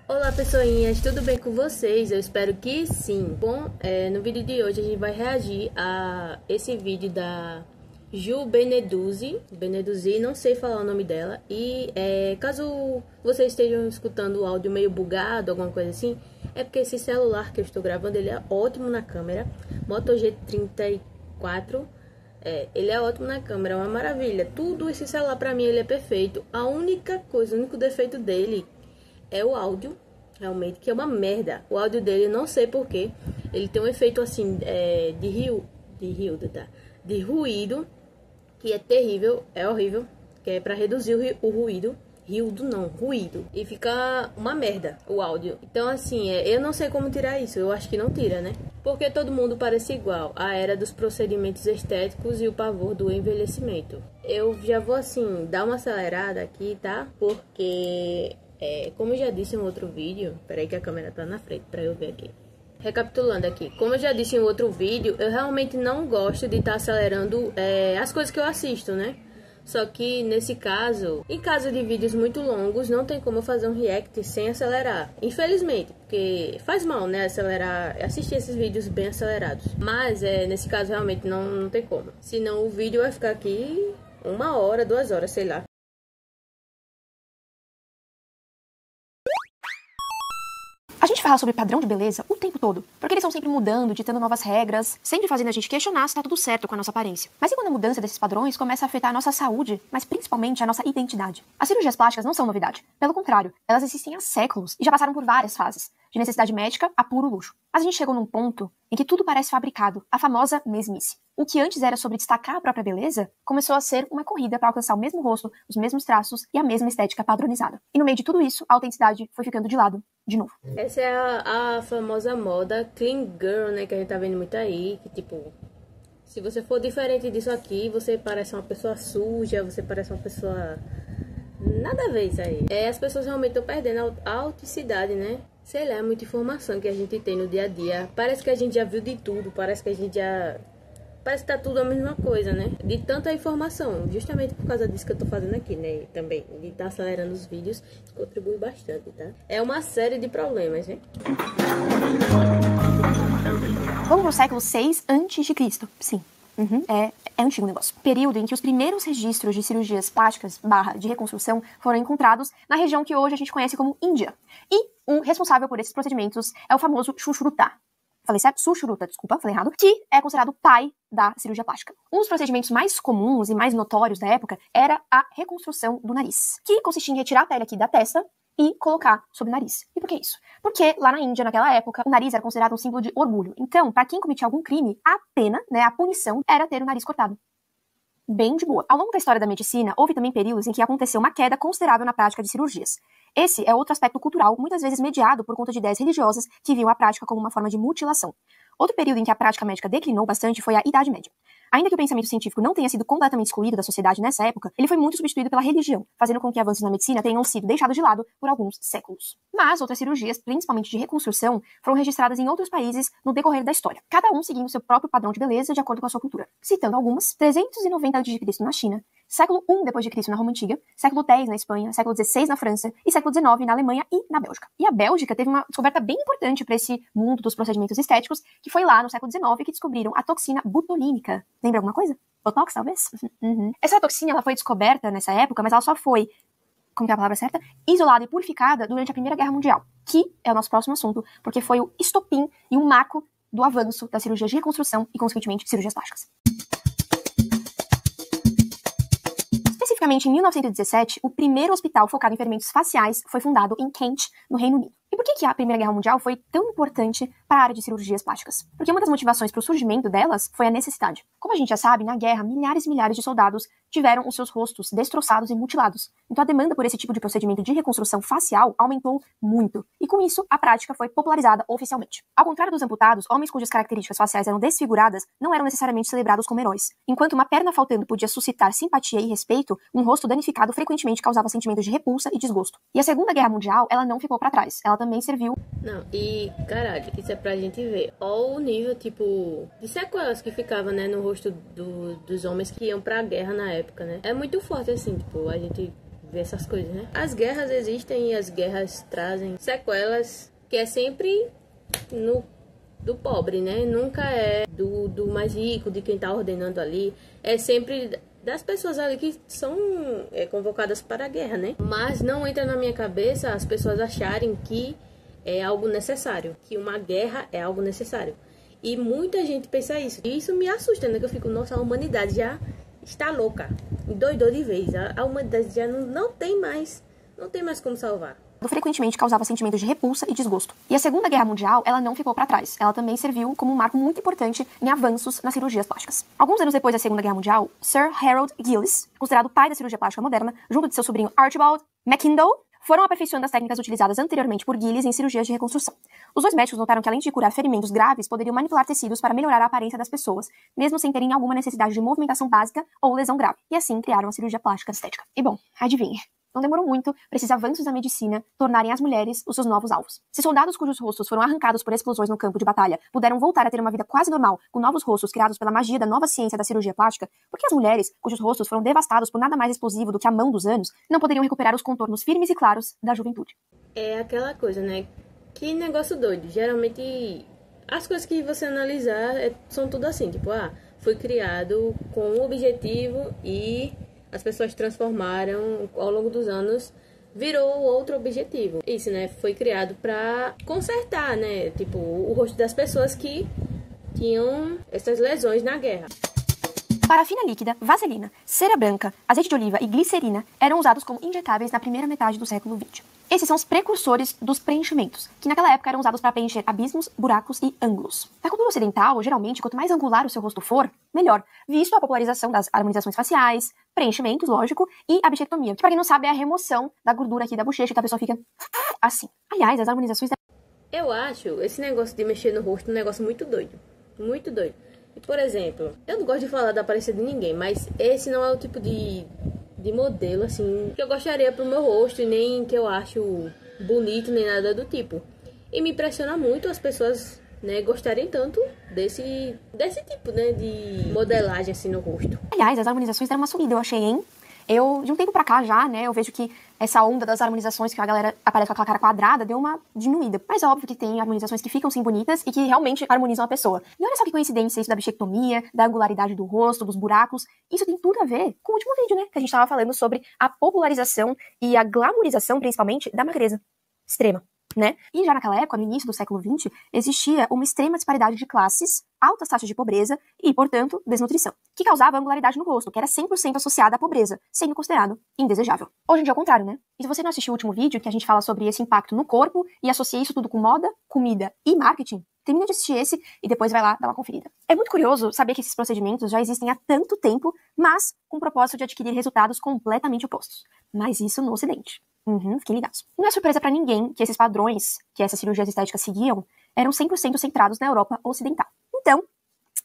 Olá pessoinhas, tudo bem com vocês? Eu espero que sim. Bom, no vídeo de hoje a gente vai reagir a esse vídeo da Ju Beneduzzi, não sei falar o nome dela. E caso vocês estejam escutando o áudio meio bugado, alguma coisa assim, é porque esse celular que eu estou gravando, ele é ótimo na câmera. Moto G34, ele é ótimo na câmera, é uma maravilha. Tudo esse celular pra mim, ele é perfeito. A única coisa, o único defeito dele é o áudio, realmente, que é uma merda. O áudio dele, não sei porquê, ele tem um efeito assim, de ruído, que é terrível, é horrível, que é pra reduzir o ruído. Ruído. E fica uma merda o áudio. Então, assim, eu não sei como tirar isso. Eu acho que não tira, né? Porque todo mundo parece igual. A era dos procedimentos estéticos e o pavor do envelhecimento. Eu já vou, assim, dar uma acelerada aqui, tá? Porque, como eu já disse em outro vídeo... Peraí que a câmera tá na frente pra eu ver aqui. Recapitulando aqui. Como eu já disse em outro vídeo, eu realmente não gosto de estar acelerando as coisas que eu assisto, né? Só que nesse caso, em caso de vídeos muito longos, não tem como eu fazer um react sem acelerar. Infelizmente, porque faz mal, né, acelerar, assistir esses vídeos bem acelerados. Mas nesse caso realmente não tem como. Senão o vídeo vai ficar aqui 1 hora, 2 horas, sei lá. A gente fala sobre padrão de beleza o tempo todo, porque eles estão sempre mudando, ditando novas regras, sempre fazendo a gente questionar se tá tudo certo com a nossa aparência. Mas e quando a mudança desses padrões começa a afetar a nossa saúde, mas principalmente a nossa identidade? As cirurgias plásticas não são novidade. Pelo contrário, elas existem há séculos e já passaram por várias fases, de necessidade médica a puro luxo. Mas a gente chegou num ponto em que tudo parece fabricado, a famosa mesmice. O que antes era sobre destacar a própria beleza, começou a ser uma corrida para alcançar o mesmo rosto, os mesmos traços e a mesma estética padronizada. E no meio de tudo isso, a autenticidade foi ficando de lado, de novo. Essa é a famosa moda clean girl, né, que a gente tá vendo muito aí, que tipo, se você for diferente disso aqui, você parece uma pessoa suja, você parece uma pessoa... Nada a ver isso aí. As pessoas realmente estão perdendo a autenticidade, né? Sei lá, é muita informação que a gente tem no dia a dia. Parece que a gente já viu de tudo, parece que a gente já... Parece que tá tudo a mesma coisa, né? De tanta informação. Justamente por causa disso que eu tô fazendo aqui, né? E também de estar acelerando os vídeos, isso contribui bastante, tá? É uma série de problemas, né? Vamos pro século VI a.C. Sim. É antigo o negócio. Período em que os primeiros registros de cirurgias plásticas / de reconstrução foram encontrados na região que hoje a gente conhece como Índia. E o responsável por esses procedimentos é o famoso Sushruta. Falei certo? Sushruta, desculpa, falei errado. Que é considerado o pai da cirurgia plástica. Um dos procedimentos mais comuns e mais notórios da época era a reconstrução do nariz, que consistia em retirar a pele aqui da testa e colocar sobre o nariz. E por que isso? Porque lá na Índia, naquela época, o nariz era considerado um símbolo de orgulho. Então, para quem cometia algum crime, a pena, né, a punição, era ter o nariz cortado. Bem de boa. Ao longo da história da medicina, houve também períodos em que aconteceu uma queda considerável na prática de cirurgias. Esse é outro aspecto cultural, muitas vezes mediado por conta de ideias religiosas que viam a prática como uma forma de mutilação. Outro período em que a prática médica declinou bastante foi a Idade Média. Ainda que o pensamento científico não tenha sido completamente excluído da sociedade nessa época, ele foi muito substituído pela religião, fazendo com que avanços na medicina tenham sido deixados de lado por alguns séculos. Mas outras cirurgias, principalmente de reconstrução, foram registradas em outros países no decorrer da história, cada um seguindo seu próprio padrão de beleza de acordo com a sua cultura. Citando algumas, 390 a.C. na China, século I d.C. na Roma Antiga, século X na Espanha, século XVI na França e século XIX na Alemanha e na Bélgica. E a Bélgica teve uma descoberta bem importante para esse mundo dos procedimentos estéticos, que foi lá no século XIX que descobriram a toxina botulínica. Lembra alguma coisa? Botox, talvez? Essa toxina ela foi descoberta nessa época, mas ela só foi, como que é a palavra certa? Isolada e purificada durante a Primeira Guerra Mundial, que é o nosso próximo assunto, porque foi o estopim e um marco do avanço da cirurgia de reconstrução e, consequentemente, cirurgias plásticas. Especificamente em 1917, o primeiro hospital focado em ferimentos faciais foi fundado em Kent, no Reino Unido. E por que a Primeira Guerra Mundial foi tão importante para a área de cirurgias plásticas? Porque uma das motivações para o surgimento delas foi a necessidade. Como a gente já sabe, na guerra, milhares e milhares de soldados tiveram os seus rostos destroçados e mutilados. Então a demanda por esse tipo de procedimento de reconstrução facial aumentou muito. E com isso, a prática foi popularizada oficialmente. Ao contrário dos amputados, homens cujas características faciais eram desfiguradas não eram necessariamente celebrados como heróis. Enquanto uma perna faltando podia suscitar simpatia e respeito, um rosto danificado frequentemente causava sentimentos de repulsa e desgosto. E a Segunda Guerra Mundial, ela não ficou para trás. Ela também serviu... Não, e caralho, isso é pra gente ver. Ó o nível, tipo, de sequelas que ficava, né, no rosto dos homens que iam pra guerra na época, né? É muito forte, assim, tipo, a gente ver essas coisas, né? As guerras existem e as guerras trazem sequelas que é sempre do pobre, né? Nunca é do mais rico, de quem tá ordenando ali. É sempre das pessoas ali que são convocadas para a guerra, né? Mas não entra na minha cabeça as pessoas acharem que é algo necessário, que uma guerra é algo necessário. E muita gente pensa isso. E isso me assusta, né? Que eu fico, nossa, a humanidade já está louca. Endoidou de vez. A humanidade já não tem mais como salvar. Frequentemente causava sentimentos de repulsa e desgosto. E a Segunda Guerra Mundial, ela não ficou para trás. Ela também serviu como um marco muito importante em avanços nas cirurgias plásticas. Alguns anos depois da Segunda Guerra Mundial, Sir Harold Gillis, considerado o pai da cirurgia plástica moderna, junto de seu sobrinho Archibald McIndoe, foram aperfeiçoando as técnicas utilizadas anteriormente por Gillis em cirurgias de reconstrução. Os dois médicos notaram que, além de curar ferimentos graves, poderiam manipular tecidos para melhorar a aparência das pessoas, mesmo sem terem alguma necessidade de movimentação básica ou lesão grave. E assim criaram a cirurgia plástica estética. E bom, adivinhe. Não demorou muito para esses avanços da medicina tornarem as mulheres os seus novos alvos. Se soldados cujos rostos foram arrancados por explosões no campo de batalha puderam voltar a ter uma vida quase normal, com novos rostos criados pela magia da nova ciência da cirurgia plástica, por que as mulheres, cujos rostos foram devastados por nada mais explosivo do que a mão dos anos, não poderiam recuperar os contornos firmes e claros da juventude? É aquela coisa, né? Que negócio doido. Geralmente, as coisas que você analisar são tudo assim, tipo, foi criado com um objetivo e as pessoas transformaram ao longo dos anos, virou outro objetivo. Isso, né? Foi criado para consertar, né? Tipo, o rosto das pessoas que tinham essas lesões na guerra. Parafina líquida, vaselina, cera branca, azeite de oliva e glicerina eram usados como injetáveis na primeira metade do século XX. Esses são os precursores dos preenchimentos, que naquela época eram usados para preencher abismos, buracos e ângulos. Na cultura ocidental, geralmente, quanto mais angular o seu rosto for, melhor, visto a popularização das harmonizações faciais, preenchimentos, lógico, e a bichectomia, que pra quem não sabe é a remoção da gordura aqui da bochecha, que a pessoa fica assim. Aliás, as harmonizações... Eu acho esse negócio de mexer no rosto um negócio muito doido. Muito doido. E, por exemplo, eu não gosto de falar da aparência de ninguém, mas esse não é o tipo de modelo, assim, que eu gostaria pro meu rosto e nem que eu acho bonito, nem nada do tipo. E me impressiona muito as pessoas, né, gostarem tanto desse tipo, né, de modelagem, assim, no rosto. Aliás, as harmonizações deram uma sumida, eu achei, hein? De um tempo pra cá já, né, eu vejo que essa onda das harmonizações que a galera aparece com aquela cara quadrada deu uma diminuída. Mas é óbvio que tem harmonizações que ficam sim bonitas e que realmente harmonizam a pessoa. E olha só que coincidência isso da bichectomia, da angularidade do rosto, dos buracos. Isso tem tudo a ver com o último vídeo, né, que a gente tava falando sobre a popularização e a glamorização, principalmente, da magreza extrema, né? E já naquela época, no início do século XX, existia uma extrema disparidade de classes, altas taxas de pobreza e, portanto, desnutrição, que causava angularidade no rosto, que era 100% associada à pobreza, sendo considerado indesejável. Hoje em dia é o contrário, né? E se você não assistiu o último vídeo, que a gente fala sobre esse impacto no corpo e associa isso tudo com moda, comida e marketing, termina de assistir esse e depois vai lá dar uma conferida. É muito curioso saber que esses procedimentos já existem há tanto tempo, mas com o propósito de adquirir resultados completamente opostos. Mas isso no Ocidente. Fiquem ligados. Não é surpresa pra ninguém que esses padrões que essas cirurgias estéticas seguiam eram 100% centrados na Europa Ocidental. Então,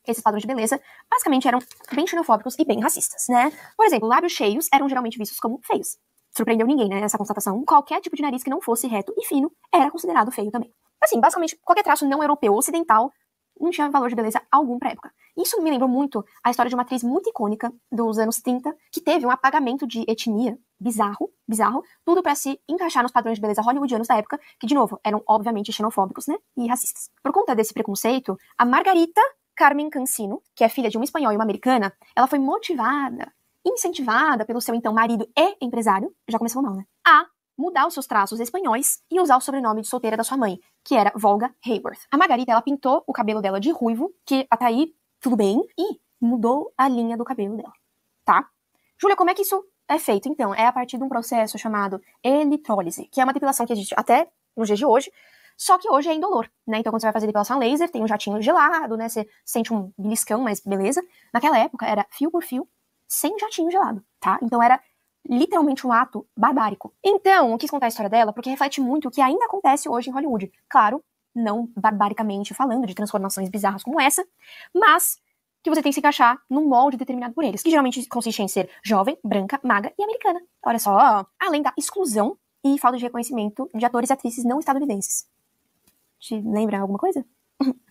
esses padrões de beleza basicamente eram bem xenofóbicos e bem racistas, né? Por exemplo, lábios cheios eram geralmente vistos como feios. Surpreendeu ninguém, né, essa constatação. Qualquer tipo de nariz que não fosse reto e fino era considerado feio também. Assim, basicamente, qualquer traço não europeu ou ocidental não tinha valor de beleza algum pra época. Isso me lembrou muito a história de uma atriz muito icônica dos anos 30, que teve um apagamento de etnia bizarro, tudo pra se encaixar nos padrões de beleza hollywoodianos da época, que, de novo, eram obviamente xenofóbicos, né, e racistas. Por conta desse preconceito, a Margarita Carmen Cansino, que é filha de um espanhol e uma americana, ela foi motivada, incentivada pelo seu então marido e empresário, já começou mal, né, a mudar os seus traços espanhóis e usar o sobrenome de solteira da sua mãe, que era Volga Hayworth. A Margarita, ela pintou o cabelo dela de ruivo, que até aí tudo bem, e mudou a linha do cabelo dela, tá? Júlia, como é que isso é feito? Então, é a partir de um processo chamado eletrólise, que é uma depilação que existe até nos dias de hoje, só que hoje é indolor, né? Então, quando você vai fazer depilação laser, tem um jatinho gelado, né? Você sente um beliscão, mas beleza. Naquela época, era fio por fio, sem jatinho gelado, tá? Então, era literalmente um ato barbárico. Então, eu quis contar a história dela porque reflete muito o que ainda acontece hoje em Hollywood. Claro, não barbaricamente falando de transformações bizarras como essa, mas que você tem que se encaixar num molde determinado por eles, que geralmente consiste em ser jovem, branca, magra e americana. Olha só, além da exclusão e falta de reconhecimento de atores e atrizes não estadunidenses. Te lembra alguma coisa?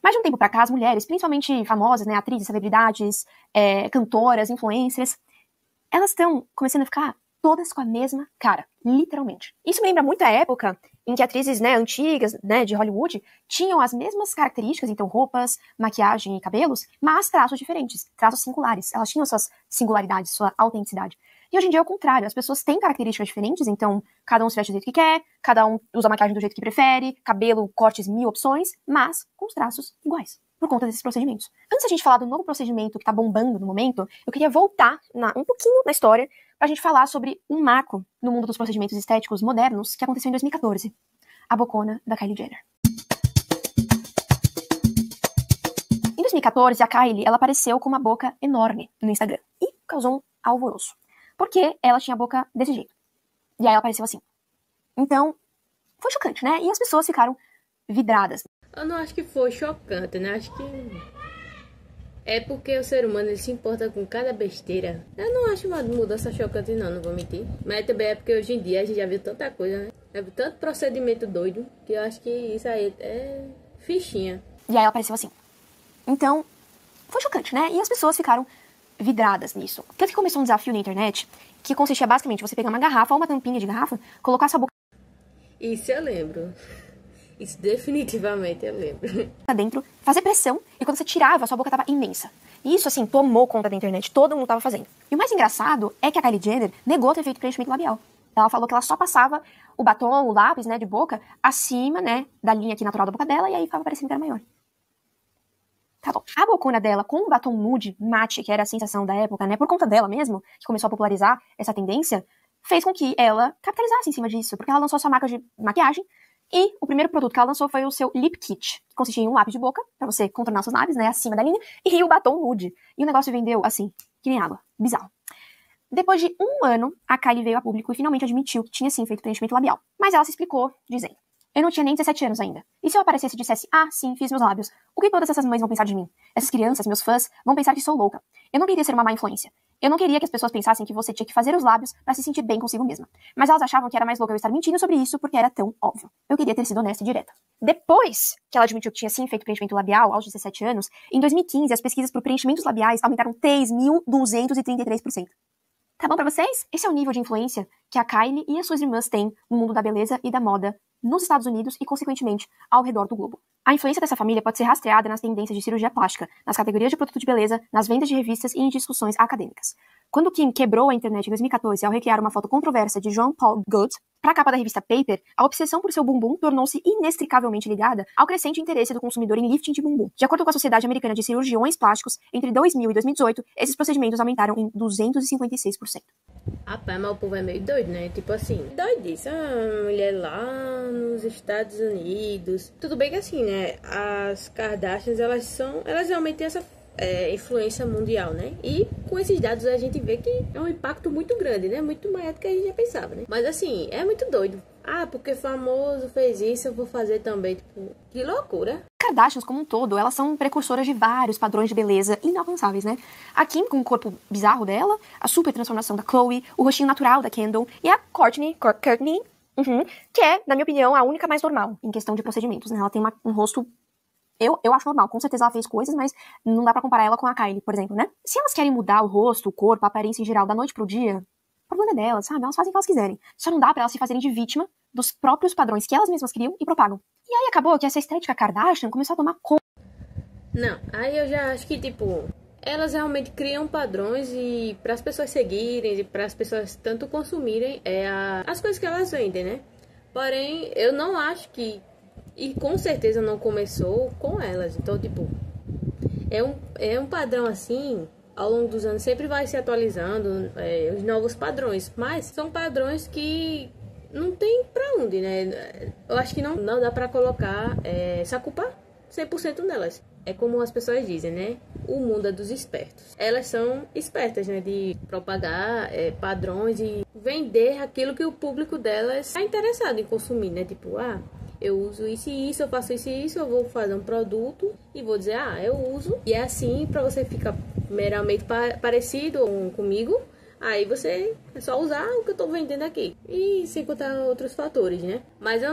Mas de um tempo pra cá, as mulheres, principalmente famosas, né, atrizes, celebridades, cantoras, influencers, elas estão começando a ficar todas com a mesma cara, literalmente. Isso me lembra muito a época em que atrizes, né, antigas, né, de Hollywood, tinham as mesmas características, então roupas, maquiagem e cabelos, mas traços diferentes, traços singulares. Elas tinham suas singularidades, sua autenticidade. E hoje em dia é o contrário, as pessoas têm características diferentes, então cada um se veste do jeito que quer, cada um usa a maquiagem do jeito que prefere, cabelo, cortes, 1000 opções, mas com os traços iguais, por conta desses procedimentos. Antes da gente falar do novo procedimento que tá bombando no momento, eu queria voltar um pouquinho na história pra gente falar sobre um marco no mundo dos procedimentos estéticos modernos que aconteceu em 2014, a bocona da Kylie Jenner. Em 2014, a Kylie, ela apareceu com uma boca enorme no Instagram e causou um alvoroço, porque ela tinha a boca desse jeito. E aí ela apareceu assim. Então, foi chocante, né? E as pessoas ficaram vidradas. Eu não acho que foi chocante, né? Acho que é porque o ser humano ele se importa com cada besteira. Eu não acho uma mudança chocante não vou mentir. Mas também é porque hoje em dia a gente já viu tanta coisa, né? Já viu tanto procedimento doido que eu acho que isso aí é fichinha. E aí ela apareceu assim. Então, foi chocante, né? E as pessoas ficaram vidradas nisso. Tanto que começou um desafio na internet que consistia basicamente em você pegar uma garrafa ou uma tampinha de garrafa, colocar sua boca Isso eu lembro. Isso definitivamente eu lembro. dentro, fazer pressão, e quando você tirava, a sua boca tava imensa. E isso, assim, tomou conta da internet, todo mundo tava fazendo. E o mais engraçado é que a Kylie Jenner negou ter feito preenchimento labial. Ela falou que ela só passava o batom, o lápis, né, de boca, acima, né, da linha aqui natural da boca dela, e aí ficava parecendo que era maior. Tá bom. A bocona dela, com o batom nude, mate, que era a sensação da época, né, por conta dela mesmo, que começou a popularizar essa tendência, fez com que ela capitalizasse em cima disso, porque ela lançou sua marca de maquiagem, e o primeiro produto que ela lançou foi o seu Lip Kit, que consistia em um lápis de boca, pra você contornar seus lábios, né, acima da linha, e o batom nude. E o negócio vendeu, assim, que nem água. Bizarro. Depois de um ano, a Kylie veio a público e finalmente admitiu que tinha sim feito preenchimento labial. Mas ela se explicou, dizendo: eu não tinha nem 17 anos ainda. E se eu aparecesse e dissesse, ah, sim, fiz meus lábios, o que todas essas mães vão pensar de mim? Essas crianças, meus fãs, vão pensar que sou louca. Eu não queria ser uma má influência. Eu não queria que as pessoas pensassem que você tinha que fazer os lábios pra se sentir bem consigo mesma. Mas elas achavam que era mais louca eu estar mentindo sobre isso porque era tão óbvio. Eu queria ter sido honesta e direta. Depois que ela admitiu que tinha sim feito preenchimento labial aos 17 anos, em 2015 as pesquisas por preenchimentos labiais aumentaram 3.233%. Tá bom pra vocês? Esse é o nível de influência que a Kylie e as suas irmãs têm no mundo da beleza e da moda nos Estados Unidos e, consequentemente, ao redor do globo. A influência dessa família pode ser rastreada nas tendências de cirurgia plástica, nas categorias de produto de beleza, nas vendas de revistas e em discussões acadêmicas. Quando Kim quebrou a internet em 2014 ao recriar uma foto controversa de Jean Paul Gaultier para a capa da revista Paper, a obsessão por seu bumbum tornou-se inextricavelmente ligada ao crescente interesse do consumidor em lifting de bumbum. De acordo com a Sociedade Americana de Cirurgiões Plásticos, entre 2000 e 2018, esses procedimentos aumentaram em 256%. Rapaz, mas o povo é meio doido, né? Tipo assim, doidice. A mulher lá nos Estados Unidos. Tudo bem que assim, né? As Kardashians, elas realmente têm essa influência mundial, né? E com esses dados a gente vê que é um impacto muito grande, né? Muito maior do que a gente já pensava, né? Mas assim, é muito doido. Ah, porque famoso fez isso, eu vou fazer também. Tipo, que loucura. Kardashians, como um todo, elas são precursoras de vários padrões de beleza inalcançáveis, né? A Kim, com o corpo bizarro dela, a super transformação da Khloe, o rostinho natural da Kendall, e a Kourtney, que é, na minha opinião, a única mais normal em questão de procedimentos, né? Ela tem um rosto... Eu acho normal, com certeza ela fez coisas, mas não dá pra comparar ela com a Kylie, por exemplo, né? Se elas querem mudar o rosto, o corpo, a aparência em geral, da noite pro dia, o problema é delas, sabe? Elas fazem o que elas quiserem. Só não dá pra elas se fazerem de vítima dos próprios padrões que elas mesmas criam e propagam. E aí acabou que essa estética Kardashian começou a tomar conta. Não, aí eu já acho que, tipo, elas realmente criam padrões e para as pessoas seguirem e para as pessoas tanto consumirem as coisas que elas vendem, né? Porém, eu não acho que, e com certeza não começou com elas. Então, tipo, é um padrão assim, ao longo dos anos sempre vai se atualizando os novos padrões, mas são padrões que não tem pra onde, né? Eu acho que não dá pra colocar essa culpa 100% nelas. É como as pessoas dizem, né? O mundo é dos espertos. Elas são espertas, né? De propagar padrões e vender aquilo que o público delas está interessado em consumir, né? Tipo, eu uso isso e isso, eu faço isso e isso, eu vou fazer um produto e vou dizer, eu uso. E é assim, pra você ficar meramente parecido comigo, aí você é só usar o que eu tô vendendo aqui. E sem contar outros fatores, né? Mas eu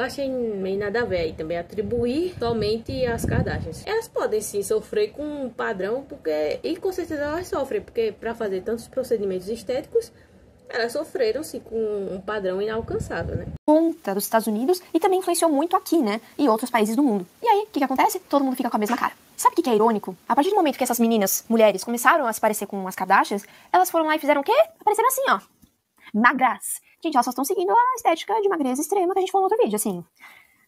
achei meio nada a ver aí também atribuir somente as Kardashians. Elas podem sim sofrer com um padrão, e com certeza elas sofrem, porque pra fazer tantos procedimentos estéticos, Elas sofreram-se com um padrão inalcançável, né? Conta dos Estados Unidos e também influenciou muito aqui, né? E outros países do mundo. E aí, o que acontece? Todo mundo fica com a mesma cara. Sabe o que é irônico? A partir do momento que essas meninas, mulheres, começaram a se parecer com as Kardashians, elas foram lá e fizeram o quê? Apareceram assim, ó. Magras. Gente, elas só estão seguindo a estética de magreza extrema que a gente falou no outro vídeo, assim.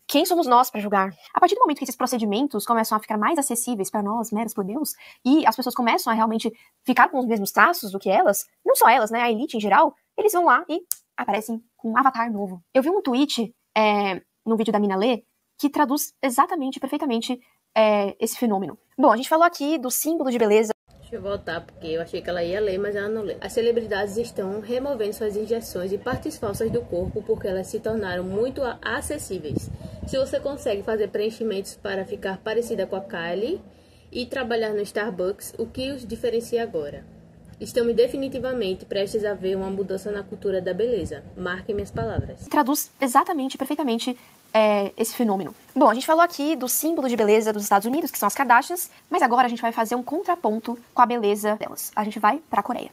Quem somos nós para julgar? A partir do momento que esses procedimentos começam a ficar mais acessíveis para nós, meros plebeus, e as pessoas começam a realmente ficar com os mesmos traços do que elas, não só elas, né, a elite em geral, eles vão lá e aparecem com um avatar novo. Eu vi um tweet no vídeo da Mina Lê que traduz exatamente, perfeitamente esse fenômeno. Bom, a gente falou aqui do símbolo de beleza. Deixa eu voltar, porque eu achei que ela ia ler, mas ela não lê. As celebridades estão removendo suas injeções e partes falsas do corpo porque elas se tornaram muito acessíveis. Se você consegue fazer preenchimentos para ficar parecida com a Kylie e trabalhar no Starbucks, o que os diferencia agora? Estamos definitivamente prestes a ver uma mudança na cultura da beleza. Marquem minhas palavras. Traduz exatamente, perfeitamente esse fenômeno. Bom, a gente falou aqui do símbolo de beleza dos Estados Unidos, que são as Kardashians, mas agora a gente vai fazer um contraponto com a beleza delas. A gente vai pra Coreia.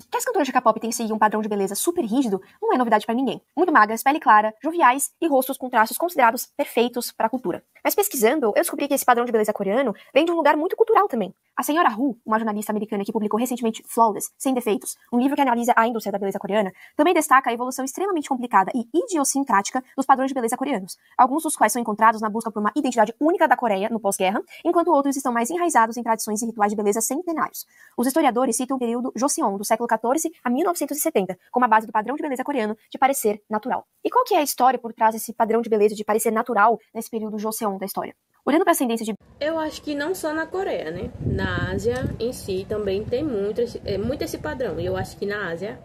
Que as cantoras de K-pop têm seguido um padrão de beleza super rígido não é novidade pra ninguém. Muito magras, pele clara, joviais e rostos com traços considerados perfeitos para a cultura. Mas pesquisando, eu descobri que esse padrão de beleza coreano vem de um lugar muito cultural também. A senhora Hu, uma jornalista americana que publicou recentemente Flawless, Sem Defeitos, um livro que analisa a indústria da beleza coreana, também destaca a evolução extremamente complicada e idiosincrática dos padrões de beleza coreanos, alguns dos quais são encontrados na busca por uma identidade única da Coreia no pós-guerra, enquanto outros estão mais enraizados em tradições e rituais de beleza centenários. Os historiadores citam o período Joseon, do século XIV a 1970, como a base do padrão de beleza coreano de parecer natural. E qual que é a história por trás desse padrão de beleza de parecer natural nesse período Joseon da história? Olhando para a ascendência de... Eu acho que não só na Coreia, né? Na Ásia em si também tem muito esse padrão. E eu acho que na Ásia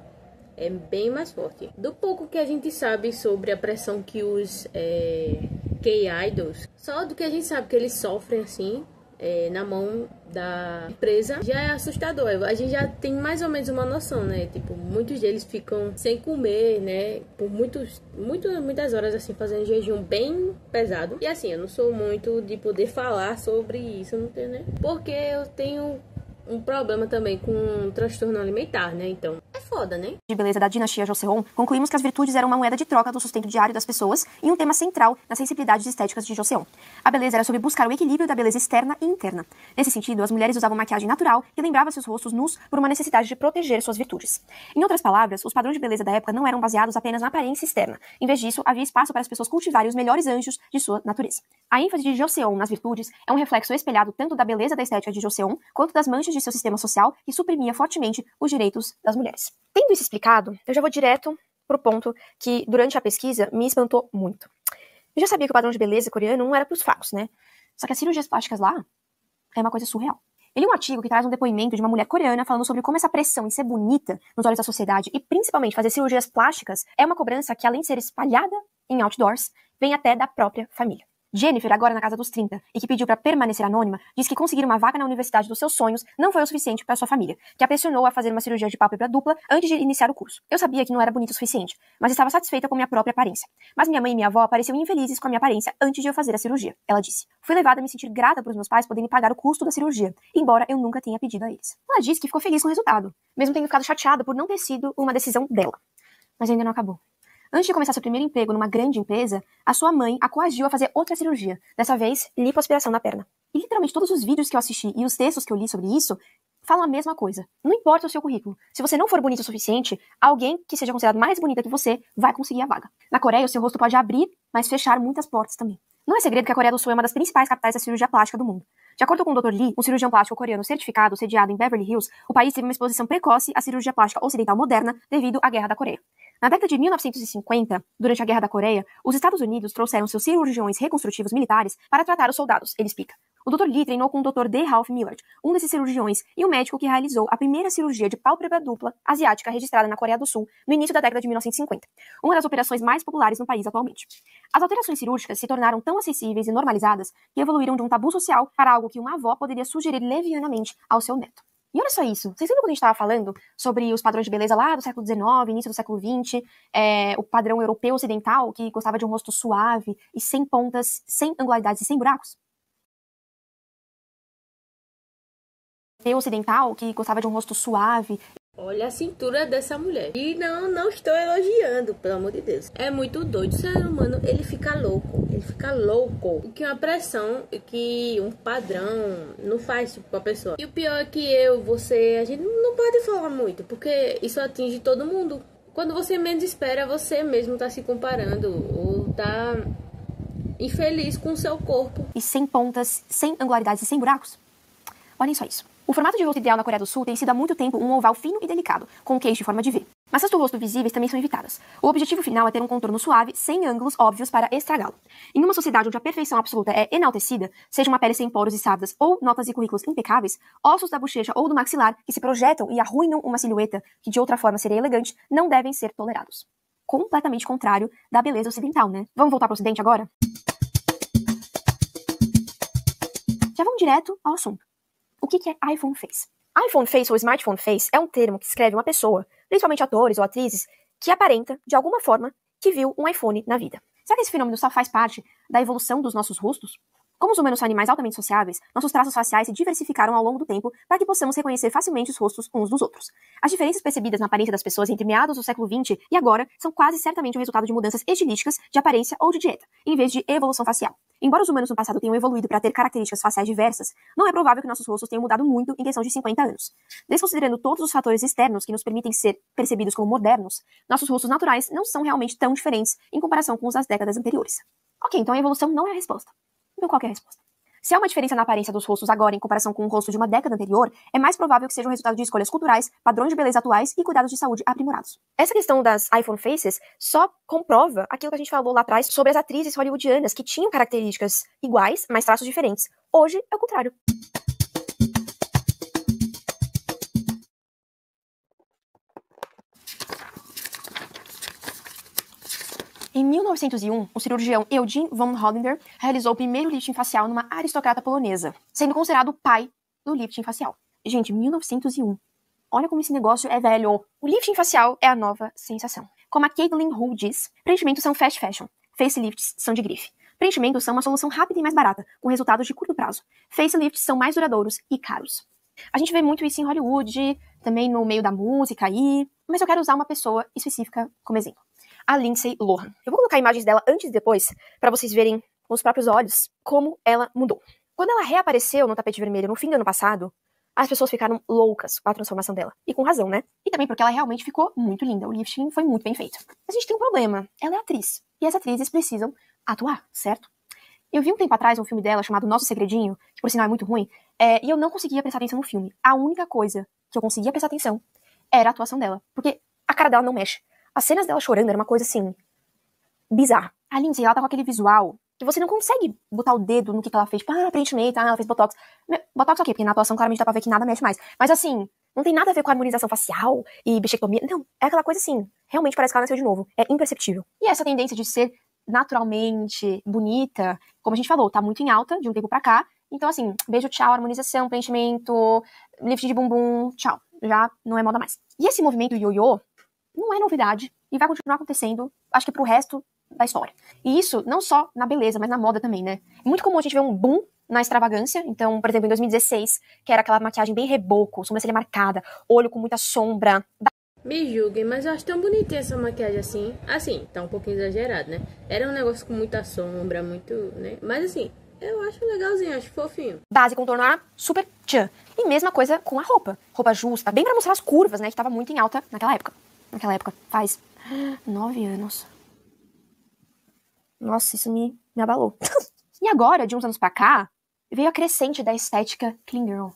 é bem mais forte. Do pouco que a gente sabe sobre a pressão que os K-idols, só do que a gente sabe que eles sofrem assim, na mão da empresa, já é assustador. A gente já tem mais ou menos uma noção, né? Tipo, muitos deles ficam sem comer, né? Por muitas horas, assim, fazendo jejum bem pesado. E assim, eu não sou muito de poder falar sobre isso, não tenho, né? Porque eu tenho um problema também com um transtorno alimentar, né? Então, é foda, né? De beleza da dinastia Joseon, concluímos que as virtudes eram uma moeda de troca do sustento diário das pessoas e um tema central nas sensibilidades estéticas de Joseon. A beleza era sobre buscar o equilíbrio da beleza externa e interna. Nesse sentido, as mulheres usavam maquiagem natural que lembrava seus rostos nus por uma necessidade de proteger suas virtudes. Em outras palavras, os padrões de beleza da época não eram baseados apenas na aparência externa. Em vez disso, havia espaço para as pessoas cultivarem os melhores anjos de sua natureza. A ênfase de Joseon nas virtudes é um reflexo espelhado tanto da beleza da estética de Joseon quanto das manchas de seu sistema social que suprimia fortemente os direitos das mulheres. Tendo isso explicado, eu já vou direto pro ponto que, durante a pesquisa, me espantou muito. Eu já sabia que o padrão de beleza coreano não era pros fracos, né? Só que as cirurgias plásticas lá é uma coisa surreal. Eu li um artigo que traz um depoimento de uma mulher coreana falando sobre como essa pressão em ser bonita nos olhos da sociedade e principalmente fazer cirurgias plásticas é uma cobrança que, além de ser espalhada em outdoors, vem até da própria família. Jennifer, agora na casa dos 30, e que pediu para permanecer anônima, diz que conseguir uma vaga na universidade dos seus sonhos não foi o suficiente para sua família, que a pressionou a fazer uma cirurgia de pálpebra dupla antes de iniciar o curso. Eu sabia que não era bonita o suficiente, mas estava satisfeita com minha própria aparência. Mas minha mãe e minha avó pareciam infelizes com a minha aparência antes de eu fazer a cirurgia, ela disse. Fui levada a me sentir grata por os meus pais poderem pagar o custo da cirurgia, embora eu nunca tenha pedido a eles. Ela disse que ficou feliz com o resultado, mesmo tendo ficado chateada por não ter sido uma decisão dela. Mas ainda não acabou. Antes de começar seu primeiro emprego numa grande empresa, a sua mãe a coagiu a fazer outra cirurgia, dessa vez lipoaspiração na perna. E literalmente todos os vídeos que eu assisti e os textos que eu li sobre isso falam a mesma coisa. Não importa o seu currículo. Se você não for bonito o suficiente, alguém que seja considerado mais bonita que você vai conseguir a vaga. Na Coreia, o seu rosto pode abrir, mas fechar muitas portas também. Não é segredo que a Coreia do Sul é uma das principais capitais da cirurgia plástica do mundo. De acordo com o Dr. Lee, um cirurgião plástico coreano certificado, sediado em Beverly Hills, o país teve uma exposição precoce à cirurgia plástica ocidental moderna devido à Guerra da Coreia. Na década de 1950, durante a Guerra da Coreia, os Estados Unidos trouxeram seus cirurgiões reconstrutivos militares para tratar os soldados, ele explica. O Dr. Lee treinou com o Dr. D. Ralph Millard, um desses cirurgiões e o médico que realizou a primeira cirurgia de pálpebra dupla asiática registrada na Coreia do Sul no início da década de 1950, uma das operações mais populares no país atualmente. As alterações cirúrgicas se tornaram tão acessíveis e normalizadas que evoluíram de um tabu social para algo que uma avó poderia sugerir levianamente ao seu neto. E olha só isso, vocês lembram quando a gente estava falando sobre os padrões de beleza lá do século XIX, início do século XX, o padrão europeu ocidental que gostava de um rosto suave e sem pontas, sem angularidades e sem buracos? ocidental, que gostava de um rosto suave. Olha a cintura dessa mulher. E não estou elogiando, pelo amor de Deus. É muito doido. O ser humano, ele fica louco. Ele fica louco. O que uma pressão, que um padrão não faz tipo, pra pessoa. E o pior é que você, a gente não pode falar muito, porque isso atinge todo mundo. Quando você menos espera, você mesmo tá se comparando ou tá infeliz com o seu corpo. E sem pontas, sem angularidades e sem buracos. Olhem só isso. O formato de rosto ideal na Coreia do Sul tem sido há muito tempo um oval fino e delicado, com queixo em forma de V. Massas do rosto visíveis também são evitadas. O objetivo final é ter um contorno suave, sem ângulos óbvios para estragá-lo. Em uma sociedade onde a perfeição absoluta é enaltecida, seja uma pele sem poros e sardas ou notas e currículos impecáveis, ossos da bochecha ou do maxilar que se projetam e arruinam uma silhueta que de outra forma seria elegante, não devem ser tolerados. Completamente contrário da beleza ocidental, né? Vamos voltar para o ocidente agora? Já vamos direto ao assunto. O que é iPhone Face? iPhone Face ou Smartphone Face é um termo que descreve uma pessoa, principalmente atores ou atrizes, que aparenta, de alguma forma, que viu um iPhone na vida. Será que esse fenômeno só faz parte da evolução dos nossos rostos? Como os humanos são animais altamente sociáveis, nossos traços faciais se diversificaram ao longo do tempo para que possamos reconhecer facilmente os rostos uns dos outros. As diferenças percebidas na aparência das pessoas entre meados do século XX e agora são quase certamente o resultado de mudanças estilísticas, de aparência ou de dieta, em vez de evolução facial. Embora os humanos no passado tenham evoluído para ter características faciais diversas, não é provável que nossos rostos tenham mudado muito em questão de 50 anos. Desconsiderando todos os fatores externos que nos permitem ser percebidos como modernos, nossos rostos naturais não são realmente tão diferentes em comparação com os das décadas anteriores. Ok, então a evolução não é a resposta. Então qual que é a resposta? Se há uma diferença na aparência dos rostos agora em comparação com o rosto de uma década anterior, é mais provável que seja o resultado de escolhas culturais, padrões de beleza atuais e cuidados de saúde aprimorados. Essa questão das iPhone Faces só comprova aquilo que a gente falou lá atrás sobre as atrizes hollywoodianas que tinham características iguais, mas traços diferentes. Hoje é o contrário. Em 1901, o cirurgião Eugene von Hollander realizou o primeiro lifting facial numa aristocrata polonesa, sendo considerado o pai do lifting facial. Gente, 1901. Olha como esse negócio é velho. O lifting facial é a nova sensação. Como a Caitlin Hu diz, preenchimentos são fast fashion, facelifts são de grife. Preenchimentos são uma solução rápida e mais barata, com resultados de curto prazo. Facelifts são mais duradouros e caros. A gente vê muito isso em Hollywood, também no meio da música aí, mas eu quero usar uma pessoa específica como exemplo. A Lindsay Lohan. Eu vou colocar imagens dela antes e depois, para vocês verem com os próprios olhos como ela mudou. Quando ela reapareceu no tapete vermelho no fim do ano passado, as pessoas ficaram loucas com a transformação dela. E com razão, né? E também porque ela realmente ficou muito linda. O lifting foi muito bem feito. Mas a gente tem um problema. Ela é atriz. E as atrizes precisam atuar, certo? Eu vi um tempo atrás um filme dela chamado Nosso Segredinho, que por sinal é muito ruim, e eu não conseguia prestar atenção no filme. A única coisa que eu conseguia prestar atenção era a atuação dela. Porque a cara dela não mexe. As cenas dela chorando era uma coisa, assim, bizarra. A Lindsay, ela tá com aquele visual que você não consegue botar o dedo no que ela fez. Tipo, preenchimento, ela fez botox. Botox ok, porque na atuação claramente dá pra ver que nada mexe mais. Mas, assim, não tem nada a ver com a harmonização facial e bichectomia. Não, é aquela coisa, assim, realmente parece que ela nasceu de novo. É imperceptível. E essa tendência de ser naturalmente bonita, como a gente falou, tá muito em alta de um tempo pra cá. Então, assim, beijo, tchau, harmonização, preenchimento, lift de bumbum, tchau. Já não é moda mais. E esse movimento ioiô não é novidade e vai continuar acontecendo, acho que pro resto da história. E isso não só na beleza, mas na moda também, né? É muito comum a gente ver um boom na extravagância. Então, por exemplo, em 2016, que era aquela maquiagem bem reboco, sobrancelha marcada, olho com muita sombra. Me julguem, mas eu acho tão bonitinha essa maquiagem assim. Assim, tá um pouquinho exagerado, né? Era um negócio com muita sombra, muito, né? Mas assim, eu acho legalzinho, acho fofinho. Base contornar super tchan. E mesma coisa com a roupa. Roupa justa, bem pra mostrar as curvas, né? Que tava muito em alta naquela época. Naquela época, faz 9 anos. Nossa, isso me abalou. E agora, de uns anos pra cá, veio a crescente da estética clean girl.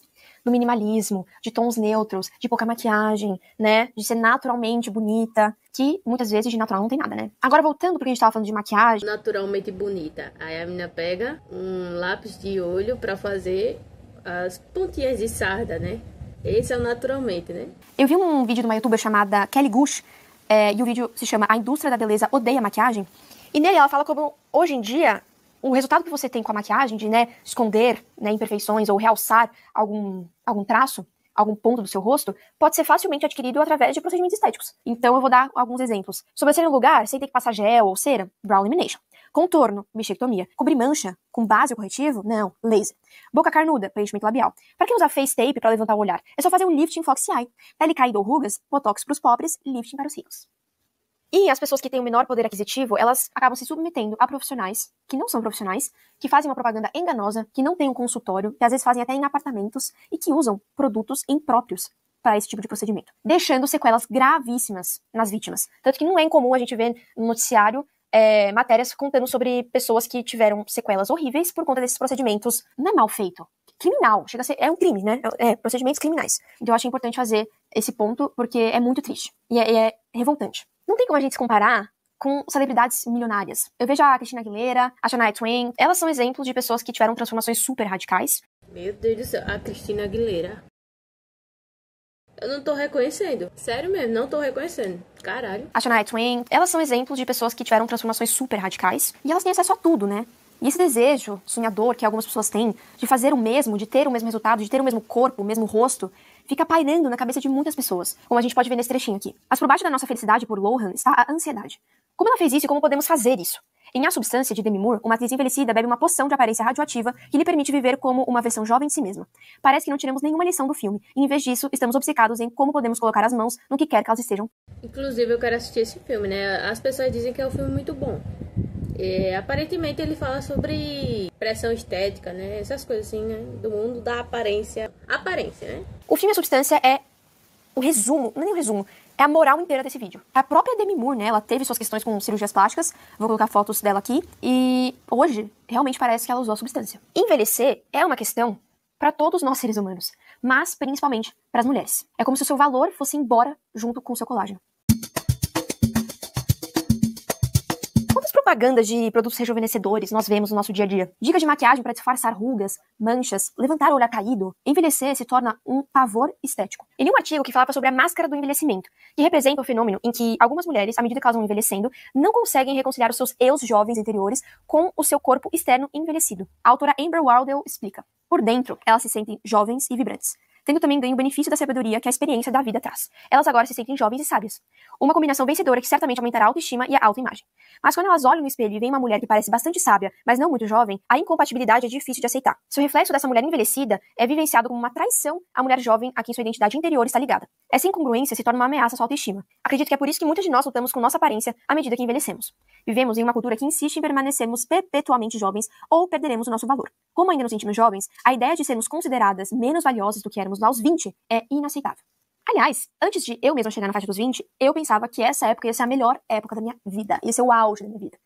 Do minimalismo, de tons neutros, de pouca maquiagem, né? De ser naturalmente bonita, que muitas vezes de natural não tem nada, né? Agora, voltando porque a gente tava falando de maquiagem. Naturalmente bonita. Aí a menina pega um lápis de olho pra fazer as pontinhas de sarda, né? Esse é o naturalmente, né? Eu vi um vídeo de uma youtuber chamada Kelly Gush, e o vídeo se chama A Indústria da Beleza Odeia Maquiagem. E nele ela fala como, hoje em dia, o resultado que você tem com a maquiagem, de, né, esconder, né, imperfeições ou realçar algum traço, algum ponto do seu rosto, pode ser facilmente adquirido através de procedimentos estéticos. Então eu vou dar alguns exemplos. Sobrancelha no lugar, sem ter que passar gel ou cera, brow lamination. Contorno, bichectomia. Cobrir mancha com base ou corretivo? Não, laser. Boca carnuda, preenchimento labial. Pra quem usa face tape pra levantar o olhar? É só fazer um lifting foxy eye. Pele caída ou rugas? Botox pros pobres, lifting para os ricos. E as pessoas que têm o menor poder aquisitivo, elas acabam se submetendo a profissionais que não são profissionais, que fazem uma propaganda enganosa, que não têm um consultório, que às vezes fazem até em apartamentos e que usam produtos impróprios para esse tipo de procedimento, deixando sequelas gravíssimas nas vítimas. Tanto que não é incomum a gente ver no noticiário matérias contando sobre pessoas que tiveram sequelas horríveis por conta desses procedimentos. Não é mal feito. Criminal. Chega a ser, é um crime, né? Procedimentos criminais. Então eu acho importante fazer esse ponto, porque é muito triste. E é revoltante. Não tem como a gente se comparar com celebridades milionárias. Eu vejo a Christina Aguilera, a Shania Twain. Elas são exemplos de pessoas que tiveram transformações super radicais. Meu Deus do céu, a Christina Aguilera. Eu não tô reconhecendo. Sério mesmo, não tô reconhecendo. Caralho. A Shania Twain. Elas são exemplos de pessoas que tiveram transformações super radicais. E elas têm acesso a tudo, né? E esse desejo sonhador que algumas pessoas têm de fazer o mesmo, de ter o mesmo resultado, de ter o mesmo corpo, o mesmo rosto, fica pairando na cabeça de muitas pessoas, como a gente pode ver nesse trechinho aqui. Mas por baixo da nossa felicidade por Lohan está a ansiedade. Como ela fez isso e como podemos fazer isso? Em A Substância, de Demi Moore, uma atriz envelhecida bebe uma poção de aparência radioativa que lhe permite viver como uma versão jovem de si mesma. Parece que não tiramos nenhuma lição do filme, e em vez disso, estamos obcecados em como podemos colocar as mãos no que quer que elas estejam. Inclusive, eu quero assistir esse filme, né? As pessoas dizem que é um filme muito bom. Aparentemente ele fala sobre pressão estética, né? Essas coisas assim, né? Do mundo da aparência. Aparência, né? O filme A Substância é o resumo, não é nem o resumo, é a moral inteira desse vídeo. A própria Demi Moore, né? Ela teve suas questões com cirurgias plásticas. Vou colocar fotos dela aqui. E hoje, realmente parece que ela usou a substância. Envelhecer é uma questão para todos nós seres humanos, mas principalmente para as mulheres. É como se o seu valor fosse embora junto com o seu colágeno. Quantas propagandas de produtos rejuvenescedores nós vemos no nosso dia a dia? Dicas de maquiagem para disfarçar rugas, manchas, levantar o olhar caído. Envelhecer se torna um pavor estético. Eu li um artigo que falava sobre a máscara do envelhecimento, que representa o fenômeno em que algumas mulheres, à medida que elas vão envelhecendo, não conseguem reconciliar os seus eus jovens interiores com o seu corpo externo envelhecido. A autora Amber Wardell explica. Por dentro, elas se sentem jovens e vibrantes, tendo também ganho o benefício da sabedoria que a experiência da vida traz. Elas agora se sentem jovens e sábias. Uma combinação vencedora que certamente aumentará a autoestima e a autoimagem. Mas quando elas olham no espelho e veem uma mulher que parece bastante sábia, mas não muito jovem, a incompatibilidade é difícil de aceitar. Se o reflexo dessa mulher envelhecida é vivenciado como uma traição à mulher jovem a quem sua identidade interior está ligada. Essa incongruência se torna uma ameaça à sua autoestima. Acredito que é por isso que muitas de nós lutamos com nossa aparência à medida que envelhecemos. Vivemos em uma cultura que insiste em permanecermos perpetuamente jovens ou perderemos o nosso valor. Como ainda nos sentimos jovens, a ideia de sermos consideradas menos valiosas do que éramos aos 20 é inaceitável. Aliás, antes de eu mesma chegar na faixa dos 20, eu pensava que essa época ia ser a melhor época da minha vida, ia ser o auge da minha vida.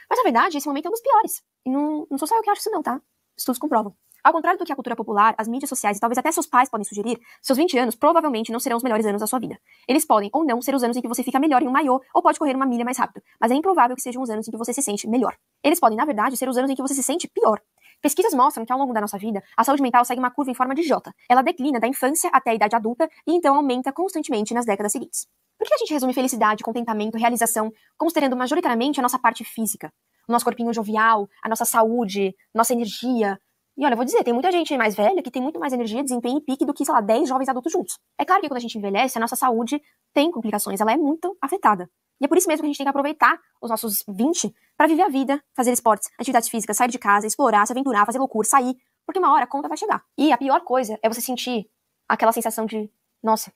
Mas na verdade, esse momento é um dos piores. E não sou só eu que acho isso não, tá? Estudos comprovam. Ao contrário do que a cultura popular, as mídias sociais e talvez até seus pais podem sugerir, seus 20 anos provavelmente não serão os melhores anos da sua vida. Eles podem ou não ser os anos em que você fica melhor em um maiô ou pode correr uma milha mais rápido, mas é improvável que sejam os anos em que você se sente melhor. Eles podem, na verdade, ser os anos em que você se sente pior. Pesquisas mostram que ao longo da nossa vida, a saúde mental segue uma curva em forma de J. Ela declina da infância até a idade adulta e então aumenta constantemente nas décadas seguintes. Por que a gente resume felicidade, contentamento, realização, considerando majoritariamente a nossa parte física? O nosso corpinho jovial, a nossa saúde, nossa energia. E olha, eu vou dizer, tem muita gente mais velha que tem muito mais energia, desempenho e pique do que, sei lá, 10 jovens adultos juntos. É claro que quando a gente envelhece, a nossa saúde tem complicações, ela é muito afetada. E é por isso mesmo que a gente tem que aproveitar os nossos 20 para viver a vida, fazer esportes, atividades físicas, sair de casa, explorar, se aventurar, fazer loucura, sair, porque uma hora a conta vai chegar. E a pior coisa é você sentir aquela sensação de, nossa,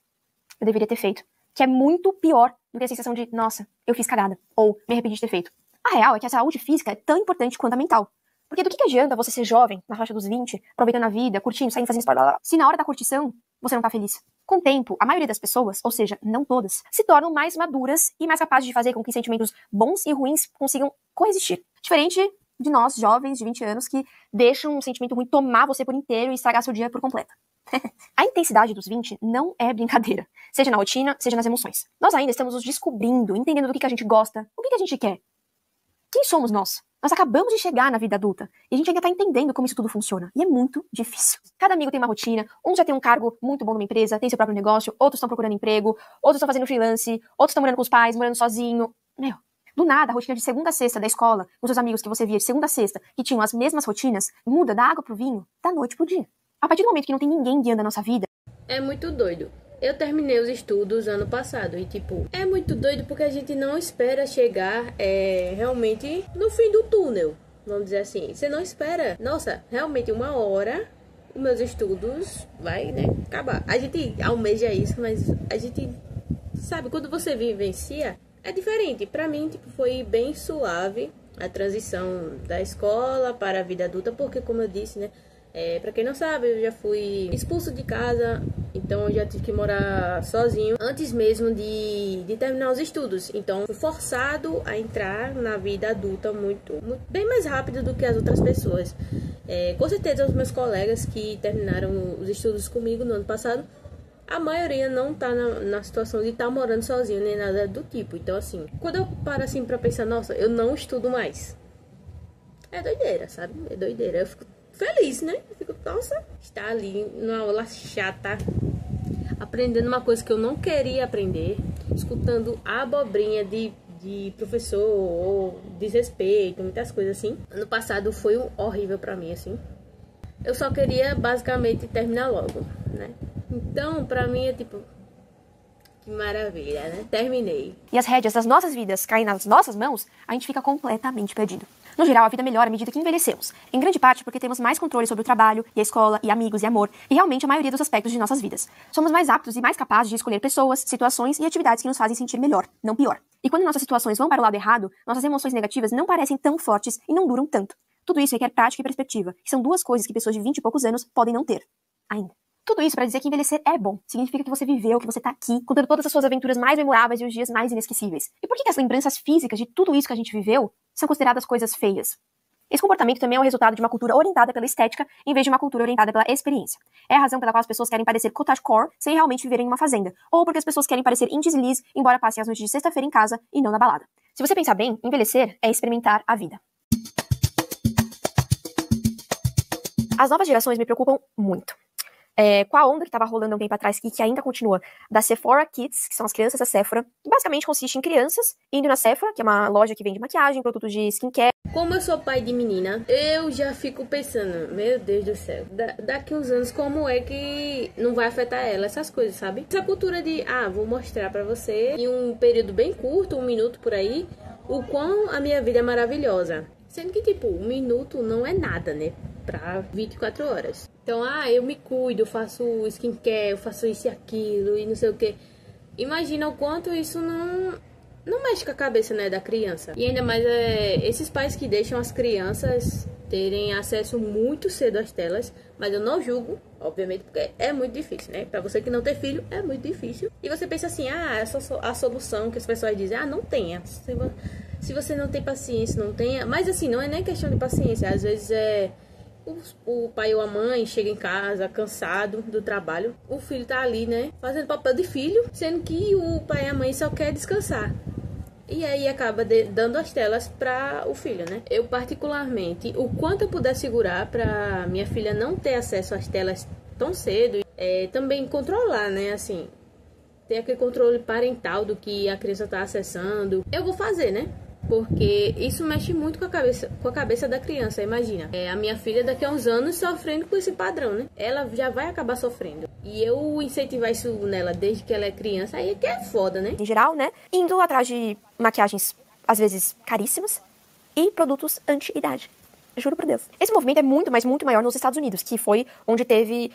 eu deveria ter feito. Que é muito pior do que a sensação de, nossa, eu fiz cagada, ou me arrependi de ter feito. A real é que a saúde física é tão importante quanto a mental. Porque do que adianta você ser jovem, na faixa dos 20, aproveitando a vida, curtindo, saindo, fazendo esporte, se na hora da curtição você não tá feliz? Com o tempo, a maioria das pessoas, ou seja, não todas, se tornam mais maduras e mais capazes de fazer com que sentimentos bons e ruins consigam coexistir. Diferente de nós, jovens de 20 anos, que deixam um sentimento ruim tomar você por inteiro e estragar seu dia por completo. A intensidade dos 20 não é brincadeira, seja na rotina, seja nas emoções. Nós ainda estamos nos descobrindo, entendendo do que a gente gosta, o que a gente quer. Quem somos nós? Nós acabamos de chegar na vida adulta e a gente ainda tá entendendo como isso tudo funciona. E é muito difícil. Cada amigo tem uma rotina, uns já tem um cargo muito bom numa empresa, tem seu próprio negócio, outros estão procurando emprego, outros estão fazendo freelance, outros estão morando com os pais, morando sozinho. Meu, do nada, a rotina de segunda a sexta da escola, com seus amigos que você via de segunda a sexta, que tinham as mesmas rotinas, muda da água pro vinho, da noite pro dia. A partir do momento que não tem ninguém guiando a nossa vida... É muito doido. Eu terminei os estudos ano passado e, tipo, é muito doido porque a gente não espera chegar realmente no fim do túnel, vamos dizer assim. Você não espera, nossa, realmente uma hora os meus estudos vai, né, acabar. A gente almeja isso, mas a gente sabe, quando você vivencia, é diferente. Pra mim, tipo, foi bem suave a transição da escola para a vida adulta, porque, como eu disse, né, pra quem não sabe, eu já fui expulso de casa, então eu já tive que morar sozinho antes mesmo de terminar os estudos. Então, fui forçado a entrar na vida adulta bem mais rápido do que as outras pessoas. Com certeza, os meus colegas que terminaram os estudos comigo no ano passado, a maioria não tá na situação de estar morando sozinho, nem nada do tipo. Então, assim, quando eu paro assim pra pensar, nossa, eu não estudo mais. É doideira, sabe? É doideira. Eu fico feliz, né? Eu fico, nossa, estar ali numa aula chata, aprendendo uma coisa que eu não queria aprender, escutando abobrinha de professor, ou desrespeito, muitas coisas assim. Ano passado foi horrível pra mim, assim. Eu só queria, basicamente, terminar logo, né? Então, pra mim, é tipo, que maravilha, né? Terminei. E as rédeas das nossas vidas caem nas nossas mãos, a gente fica completamente perdido. No geral, a vida melhora à medida que envelhecemos. Em grande parte porque temos mais controle sobre o trabalho, e a escola, e amigos, e amor, e realmente a maioria dos aspectos de nossas vidas. Somos mais aptos e mais capazes de escolher pessoas, situações e atividades que nos fazem sentir melhor, não pior. E quando nossas situações vão para o lado errado, nossas emoções negativas não parecem tão fortes e não duram tanto. Tudo isso requer prática e perspectiva, que são duas coisas que pessoas de 20 e poucos anos podem não ter. Ainda. Tudo isso para dizer que envelhecer é bom. Significa que você viveu, que você tá aqui, contando todas as suas aventuras mais memoráveis e os dias mais inesquecíveis. E por que as lembranças físicas de tudo isso que a gente viveu são consideradas coisas feias? Esse comportamento também é o resultado de uma cultura orientada pela estética, em vez de uma cultura orientada pela experiência. É a razão pela qual as pessoas querem parecer cottagecore sem realmente viverem em uma fazenda. Ou porque as pessoas querem parecer indies e lis, embora passem as noites de sexta-feira em casa e não na balada. Se você pensar bem, envelhecer é experimentar a vida. As novas gerações me preocupam muito. Com a onda que estava rolando há um tempo atrás e que ainda continua, da Sephora Kids, que são as crianças da Sephora, que basicamente consiste em crianças indo na Sephora, que é uma loja que vende maquiagem, produtos de skincare. Como eu sou pai de menina, eu já fico pensando, meu Deus do céu, daqui uns anos como é que não vai afetar ela, essas coisas, sabe? Essa cultura de, vou mostrar pra você em um período bem curto, 1 minuto por aí, o quão a minha vida é maravilhosa. Sendo que, tipo, 1 minuto não é nada, né? Pra 24 horas. Então, eu me cuido, eu faço skincare, eu faço isso e aquilo e não sei o que. Imagina o quanto isso não mexe com a cabeça, né, da criança. E ainda mais esses pais que deixam as crianças terem acesso muito cedo às telas. Mas eu não julgo, obviamente, porque é muito difícil, né? Pra você que não tem filho, é muito difícil. E você pensa assim, essa a solução que as pessoas dizem, não tenha. Se você não tem paciência, não tenha. Mas assim, não é nem questão de paciência. Às vezes o pai ou a mãe chega em casa cansado do trabalho. O filho tá ali, né? Fazendo papel de filho, sendo que o pai e a mãe só quer descansar. E aí acaba dando as telas para o filho, né? Eu particularmente, o quanto eu puder segurar para minha filha não ter acesso às telas tão cedo, também controlar, né? Assim, ter aquele controle parental do que a criança tá acessando, eu vou fazer, né? Porque isso mexe muito com a cabeça da criança, imagina. A minha filha daqui a uns anos sofrendo com esse padrão, né? Ela já vai acabar sofrendo. E eu incentivar isso nela desde que ela é criança, aí é que é foda, né? Em geral, né? Indo atrás de maquiagens, às vezes, caríssimas e produtos anti-idade. Juro por Deus. Esse movimento é muito, mas muito maior nos Estados Unidos, que foi onde teve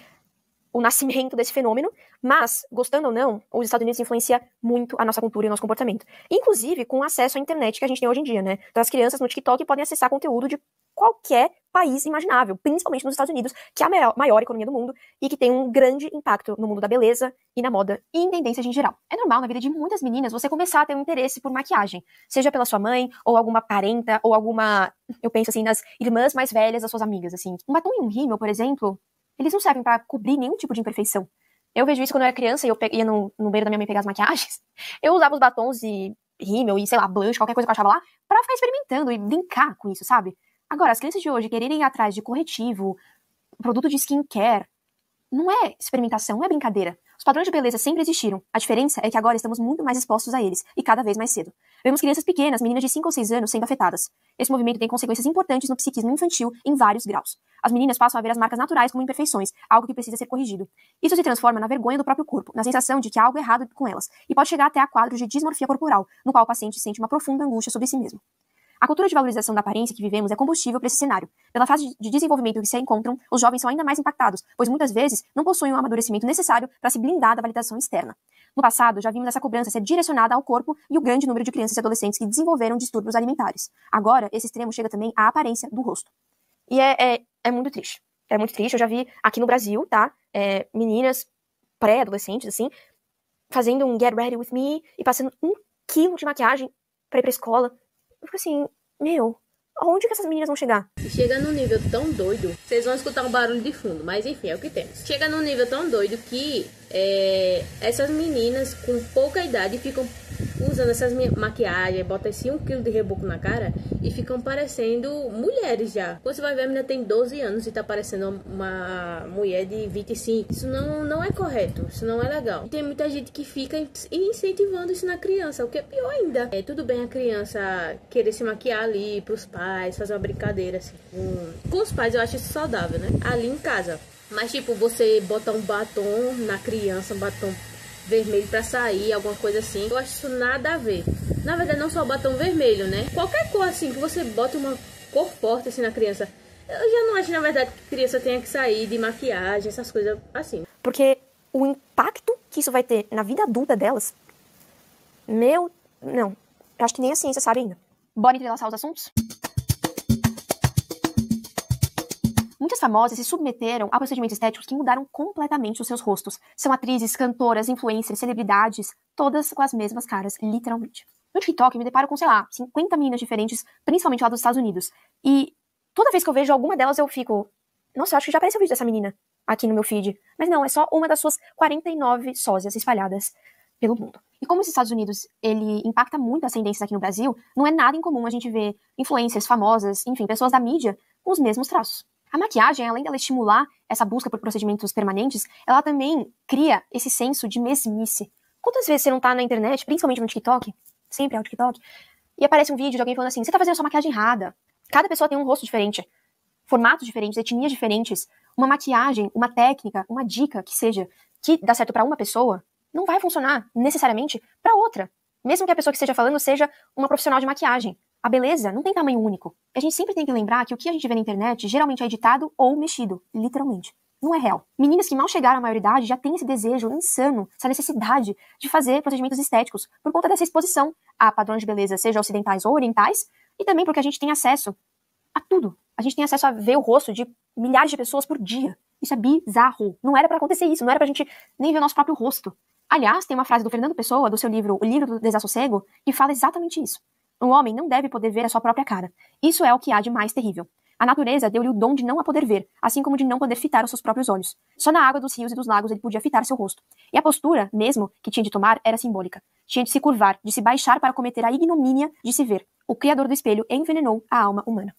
o nascimento desse fenômeno, mas, gostando ou não, os Estados Unidos influencia muito a nossa cultura e o nosso comportamento. Inclusive com o acesso à internet que a gente tem hoje em dia, né? Então as crianças no TikTok podem acessar conteúdo de qualquer país imaginável, principalmente nos Estados Unidos, que é a maior economia do mundo e que tem um grande impacto no mundo da beleza e na moda e em tendências em geral. É normal na vida de muitas meninas você começar a ter um interesse por maquiagem, seja pela sua mãe, ou alguma parenta, ou alguma, eu penso assim, nas irmãs mais velhas das suas amigas, assim. Um batom e um rímel, por exemplo, eles não servem pra cobrir nenhum tipo de imperfeição. Eu vejo isso quando eu era criança e eu ia no banheiro da minha mãe pegar as maquiagens. Eu usava os batons e rímel e, sei lá, blush, qualquer coisa que eu achava lá, pra ficar experimentando e brincar com isso, sabe? Agora, as crianças de hoje quererem ir atrás de corretivo, produto de skincare, não é experimentação, não é brincadeira. Os padrões de beleza sempre existiram. A diferença é que agora estamos muito mais expostos a eles, e cada vez mais cedo. Vemos crianças pequenas, meninas de 5 ou 6 anos, sendo afetadas. Esse movimento tem consequências importantes no psiquismo infantil em vários graus. As meninas passam a ver as marcas naturais como imperfeições, algo que precisa ser corrigido. Isso se transforma na vergonha do próprio corpo, na sensação de que há algo errado com elas, e pode chegar até a quadros de dismorfia corporal, no qual o paciente sente uma profunda angústia sobre si mesmo. A cultura de valorização da aparência que vivemos é combustível para esse cenário. Pela fase de desenvolvimento que se encontram, os jovens são ainda mais impactados, pois muitas vezes não possuem o amadurecimento necessário para se blindar da validação externa. No passado, já vimos essa cobrança ser direcionada ao corpo e o grande número de crianças e adolescentes que desenvolveram distúrbios alimentares. Agora, esse extremo chega também à aparência do rosto. E é muito triste. É muito triste. Eu já vi aqui no Brasil, tá? Meninas pré-adolescentes, assim, fazendo um get ready with me e passando 1 quilo de maquiagem pra ir pra escola. Eu fico assim, meu, aonde que essas meninas vão chegar? Chega num nível tão doido, vocês vão escutar um barulho de fundo, mas enfim, é o que temos. Chega num nível tão doido que essas meninas com pouca idade ficam usando essas maquiagens, botam esse 1 quilo de reboco na cara e ficam parecendo mulheres já. Quando você vai ver, a menina tem 12 anos e tá parecendo uma mulher de 25. Isso não é correto, isso não é legal. E tem muita gente que fica incentivando isso na criança, o que é pior ainda. Tudo bem a criança querer se maquiar ali pros pais, fazer uma brincadeira assim. Com os pais eu acho isso saudável, né? Ali em casa. Mas tipo, você botar um batom na criança, um batom vermelho pra sair, alguma coisa assim, eu acho isso nada a ver. Na verdade, não só o batom vermelho, né? Qualquer cor assim, que você bota uma cor forte assim na criança. Eu já não acho, na verdade, que criança tenha que sair de maquiagem, essas coisas assim. Porque o impacto que isso vai ter na vida adulta delas, não, eu acho que nem a ciência sabe ainda. Bora entrelaçar os assuntos? Muitas famosas se submeteram a procedimentos estéticos que mudaram completamente os seus rostos. São atrizes, cantoras, influencers, celebridades, todas com as mesmas caras, literalmente. No TikTok eu me deparo com, 50 meninas diferentes, principalmente lá dos Estados Unidos. E toda vez que eu vejo alguma delas eu fico, nossa, eu acho que já apareceu o vídeo dessa menina aqui no meu feed. Mas não, é só uma das suas 49 sósias espalhadas pelo mundo. E como os Estados Unidos, ele impacta muito as tendências aqui no Brasil, não é nada incomum a gente ver influencers famosas, enfim, pessoas da mídia com os mesmos traços. A maquiagem, além dela estimular essa busca por procedimentos permanentes, ela também cria esse senso de mesmice. Quantas vezes você não tá na internet, principalmente no TikTok, sempre é o TikTok, e aparece um vídeo de alguém falando assim, você tá fazendo a sua maquiagem errada. Cada pessoa tem um rosto diferente, formatos diferentes, etnias diferentes. Uma maquiagem, uma técnica, uma dica que seja, que dá certo pra uma pessoa, não vai funcionar necessariamente pra outra. Mesmo que a pessoa que esteja falando seja uma profissional de maquiagem. A beleza não tem tamanho único. A gente sempre tem que lembrar que o que a gente vê na internet geralmente é editado ou mexido, literalmente. Não é real. Meninas que mal chegaram à maioridade já têm esse desejo insano, essa necessidade de fazer procedimentos estéticos por conta dessa exposição a padrões de beleza, seja ocidentais ou orientais, e também porque a gente tem acesso a tudo. A gente tem acesso a ver o rosto de milhares de pessoas por dia. Isso é bizarro. Não era pra acontecer isso, não era pra gente nem ver o nosso próprio rosto. Aliás, tem uma frase do Fernando Pessoa, do seu livro O Livro do Desassossego, que fala exatamente isso. Um homem não deve poder ver a sua própria cara. Isso é o que há de mais terrível. A natureza deu-lhe o dom de não a poder ver, assim como de não poder fitar os seus próprios olhos. Só na água dos rios e dos lagos ele podia fitar seu rosto. E a postura, mesmo, que tinha de tomar era simbólica. Tinha de se curvar, de se baixar para cometer a ignomínia de se ver. O criador do espelho envenenou a alma humana.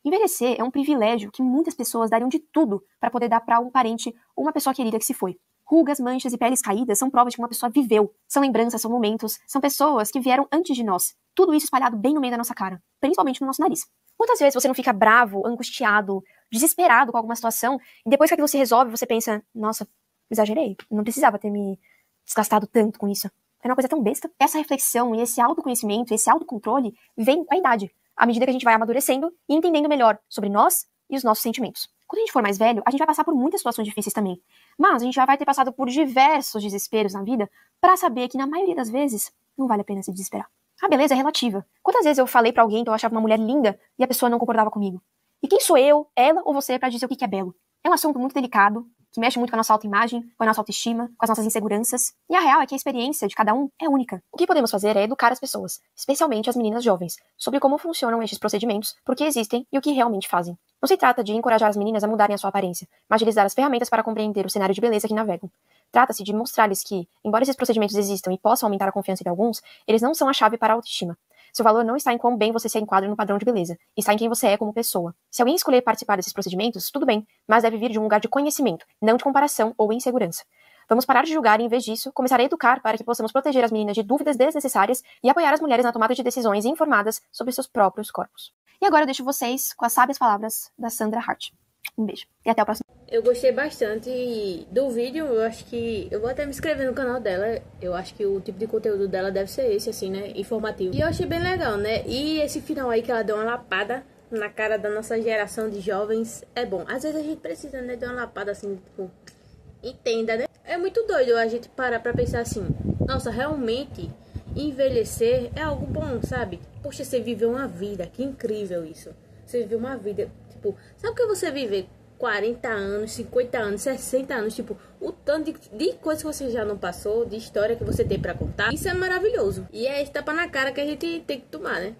Envelhecer é um privilégio que muitas pessoas dariam de tudo para poder dar para um parente ou uma pessoa querida que se foi. Rugas, manchas e peles caídas são provas de que uma pessoa viveu. São lembranças, são momentos, são pessoas que vieram antes de nós. Tudo isso espalhado bem no meio da nossa cara, principalmente no nosso nariz. Quantas vezes você não fica bravo, angustiado, desesperado com alguma situação, e depois que aquilo se resolve, você pensa, nossa, exagerei, não precisava ter me desgastado tanto com isso. Era uma coisa tão besta. Essa reflexão e esse autoconhecimento, esse autocontrole, vem com a idade, à medida que a gente vai amadurecendo e entendendo melhor sobre nós e os nossos sentimentos. Quando a gente for mais velho, a gente vai passar por muitas situações difíceis também. Mas a gente já vai ter passado por diversos desesperos na vida para saber que, na maioria das vezes, não vale a pena se desesperar. A beleza é relativa. Quantas vezes eu falei pra alguém que eu achava uma mulher linda e a pessoa não concordava comigo? E quem sou eu, ela ou você, pra dizer o que é belo? É um assunto muito delicado, que mexe muito com a nossa autoimagem, com a nossa autoestima, com as nossas inseguranças. E a real é que a experiência de cada um é única. O que podemos fazer é educar as pessoas, especialmente as meninas jovens, sobre como funcionam estes procedimentos, por que existem e o que realmente fazem. Não se trata de encorajar as meninas a mudarem a sua aparência, mas de lhes dar as ferramentas para compreender o cenário de beleza que navegam. Trata-se de mostrar-lhes que, embora esses procedimentos existam e possam aumentar a confiança de alguns, eles não são a chave para a autoestima. Seu valor não está em quão bem você se enquadra no padrão de beleza, está em quem você é como pessoa. Se alguém escolher participar desses procedimentos, tudo bem, mas deve vir de um lugar de conhecimento, não de comparação ou insegurança. Vamos parar de julgar e, em vez disso, começar a educar para que possamos proteger as meninas de dúvidas desnecessárias e apoiar as mulheres na tomada de decisões informadas sobre seus próprios corpos. E agora eu deixo vocês com as sábias palavras da Sandra Hart. Um beijo e até o próximo. Eu gostei bastante do vídeo, eu acho que... Eu vou até me inscrever no canal dela, eu acho que o tipo de conteúdo dela deve ser esse, assim, né, informativo. E eu achei bem legal, né, e esse final aí que ela deu uma lapada na cara da nossa geração de jovens é bom. Às vezes a gente precisa, né, de uma lapada assim, tipo, entenda, né? É muito doido a gente parar pra pensar assim, nossa, realmente envelhecer é algo bom, sabe? Poxa, você viveu uma vida, que incrível isso. Você viveu uma vida, tipo, sabe o que você viver 40 anos, 50 anos, 60 anos, tipo, o tanto de coisa que você já não passou, de história que você tem pra contar, isso é maravilhoso. E é esse tapa na cara que a gente tem que tomar, né?